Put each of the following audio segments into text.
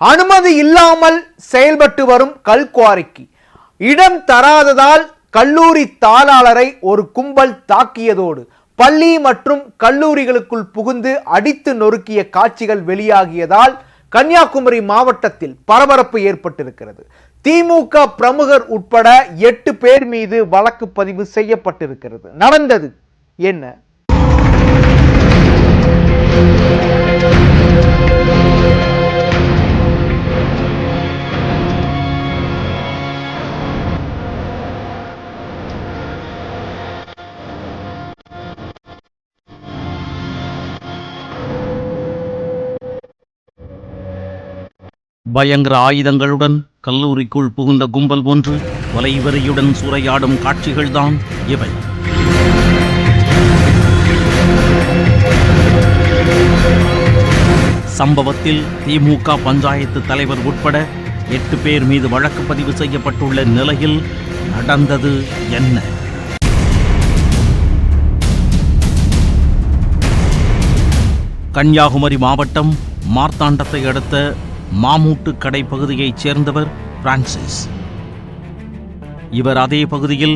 அனுமதி இல்லாமல் செயல்பட்டு வரும் கல்குவாரிக்கு இடம் தராததால் கல்லூரி தாளாளரை ஒரு கும்பல் தாக்கியதோடு பள்ளி மற்றும் கல்லூரிகளுக்குள் புகுந்து அடித்து நொறுக்கிய காட்சிகள் வெளியாகியதால் கன்னியாகுமரி மாவட்டத்தில் பரபரப்பு ஏற்பட்டிருக்கிறது. திமுக பிரமுகர் உட்பட 8 பேர் மீது வழக்கு பதிவு செய்யப்பட்டிருக்கிறது. நடந்தது என்ன? பயங்கர ஆயுதங்களுடன் கல்லூரிக்குள் புகுந்த கும்பல் ஒன்று வலைவெறியுடன் சூறையாடும் காட்சிகள்தான் இவை. சம்பவத்தில் திமுக பஞ்சாயத்து தலைவர் உட்பட 8 பேர் மீது வழக்கு பதிவு செய்யப்பட்டுள்ள நிலையில் நடந்தது என்ன? கன்னியாகுமரி மாவட்டம் மார்த்தாண்டத்தை அடுத்த மாமூட்டு கடை பகுதியைச் சேர்ந்தவர் பிரான்சிஸ். இவர் அதே பகுதியில்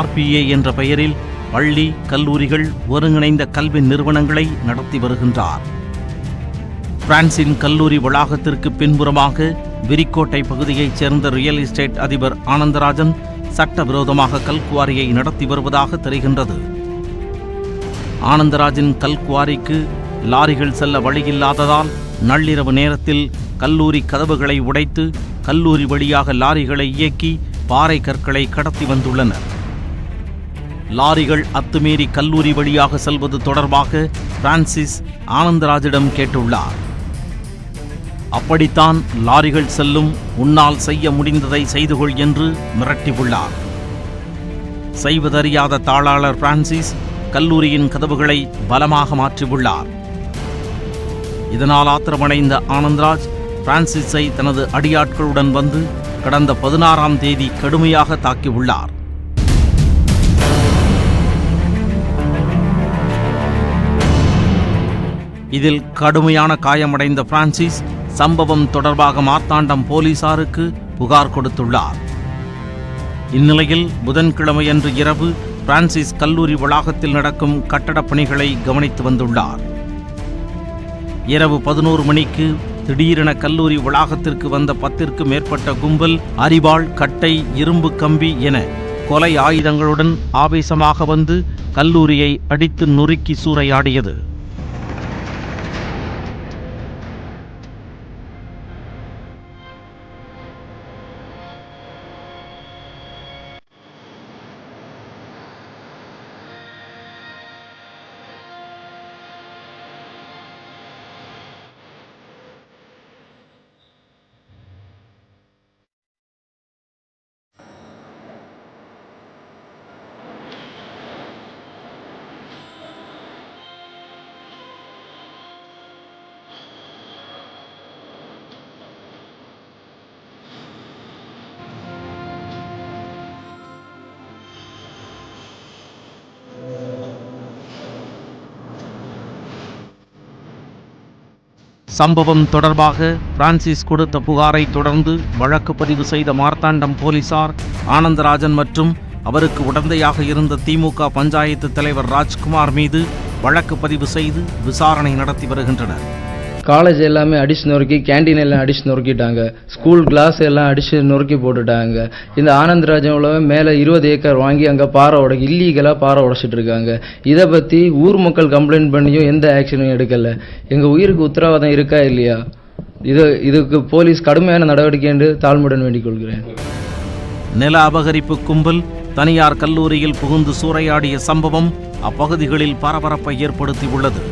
RPA என்ற பெயரில் பள்ளி கல்லூரிகள் ஒருங்கிணைந்த கல்வி நிறுவனங்களை நடத்தி வருகின்றார். பிரான்சின் கல்லூரி வளாகத்திற்கு பின்புறமாக விரிக்கோட்டை பகுதியைச் சேர்ந்த ரியல் எஸ்டேட் அதிபர் ஆனந்தராஜன் சட்டவிரோதமாக கல்குவாரியை நடத்தி வருவதாக தெரிகின்றது. ஆனந்தராஜின் கல்குவாரிக்கு லாரிகள் செல்ல வழியில்லாததால் நள்ளிரவு நேரத்தில் கல்லூரி கதவுகளை உடைத்து கல்லூரி வழியாக லாரிகளை இயக்கி பாறை கற்களை கடத்தி வந்துள்ளனர். லாரிகள் அத்துமீறி கல்லூரி வழியாக செல்வது தொடர்பாக பிரான்சிஸ் ஆனந்தராஜிடம் கேட்டுள்ளார். அப்படித்தான் லாரிகள் செல்லும், உன்னால் செய்ய முடிந்ததை செய்து கொள் என்று மிரட்டியுள்ளார். செய்வதறியாத தாளாளர் பிரான்சிஸ் கல்லூரியின் கதவுகளை பலமாக மாற்றியுள்ளார். இதனால் ஆத்திரமடைந்த ஆனந்தராஜ் பிரான்சிஸை தனது அடியாட்களுடன் வந்து கடந்த 16ஆம் தேதி கடுமையாக தாக்கியுள்ளார். இதில் கடுமையான காயமடைந்த பிரான்சிஸ் சம்பவம் தொடர்பாக மார்த்தாண்டம் போலீசாருக்கு புகார் கொடுத்துள்ளார். இந்நிலையில் புதன்கிழமையன்று இரவு பிரான்சிஸ் கல்லூரி வளாகத்தில் நடக்கும் கட்டடப் பணிகளை கவனித்து வந்துள்ளார். இரவு 11 மணிக்கு திடீரென கல்லூரி வளாகத்திற்கு வந்த 10ற்கு மேற்பட்ட கும்பல் அரிவாள், கட்டை, இரும்பு கம்பி என கொலை ஆயுதங்களுடன் ஆவேசமாக வந்து கல்லூரியை அடித்து நொறுக்கி சூறையாடியது. சம்பவம் தொடர்பாக பிரான்சிஸ் கொடுத்த புகாரை தொடர்ந்து வழக்கு பதிவு செய்த மார்த்தாண்டம் போலீசார் ஆனந்தராஜன் மற்றும் அவருக்கு உடந்தையாக இருந்த திமுக பஞ்சாயத்து தலைவர் ராஜ்குமார் மீது வழக்கு பதிவு செய்து விசாரணை நடத்தி வருகின்றனர். காலேஜ் எல்லாமே அடிச்சு நொறுக்கி, கேண்டீன் எல்லாம் அடிச்சு நொறுக்கிட்டாங்க, ஸ்கூல் கிளாஸ் எல்லாம் அடிச்சு நொறுக்கி போட்டுட்டாங்க. இந்த ஆனந்தராஜன் மேலே 20 ஏக்கர் வாங்கி அங்கே இல்லீகலாக பாறை உடைச்சிட்டு இருக்காங்க. இதை பற்றி ஊர் மக்கள் கம்ப்ளைண்ட் பண்ணியும் எந்த ஆக்ஷனும் எடுக்கலை. எங்கள் உயிருக்கு உத்தரவாதம் இருக்கா இல்லையா? இதுக்கு போலீஸ் கடுமையான நடவடிக்கை என்று தாழ்மையுடன் வேண்டிக் கொள்கிறேன். நில அபகரிப்பு கும்பல் தனியார் கல்லூரியில் புகுந்து சூறையாடிய சம்பவம் அப்பகுதிகளில் பரபரப்பை ஏற்படுத்தியுள்ளது.